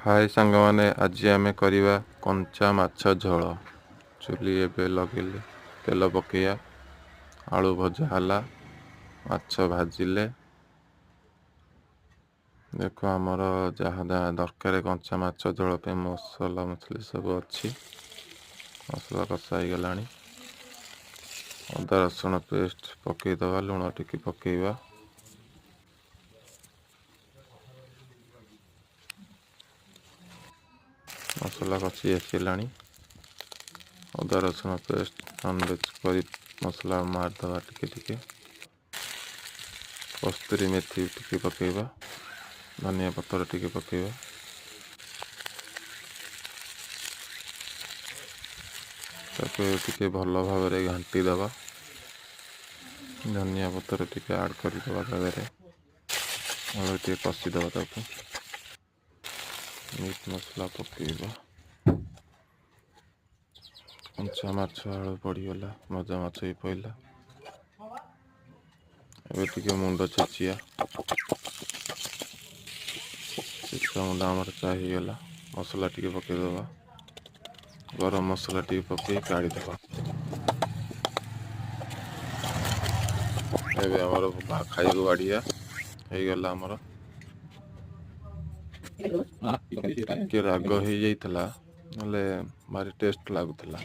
हाय सांगमाने आज आमे करिवा कंचा माछ झोल। चुली एबे लगेले तेल पकैया आलू भजा हला माछ भाजिले। देखो आमर जहाँ जहाँ दरकार कंचा माछ झोल पे मसला मछली सब अच्छी। मसला कषा हो गला। अदा रसुण पेस्ट पकईदवा लुण टिके पकईवा। मसला कषि आसला। अदा रसुण पेस्ट नॉनवेज करी मसला मारदवा टिके कस्तूरी मेथी टिके पकईवा। धनिया पत्र टिके पकईवा। ताके टिके भल भाव घांटी दवा। धनिया पत्र टिके ऐड करदवा तादेहरे टिके कषिदवा। ताको मीट मसला पकईवा। कंचा माछ आलू पड़गला भजा माछ भी पड़ा। एबे टिके मुंड छेचिया मुंड आमर चाहिगला। मसला टिके पकईदवा। गरम मसला टिके पकई काढ़ीदवा। एबे आमर खाइबा बढ़िया हो गला। आमर के राग हो जाइतला नले भारी टेस्ट लागुतला।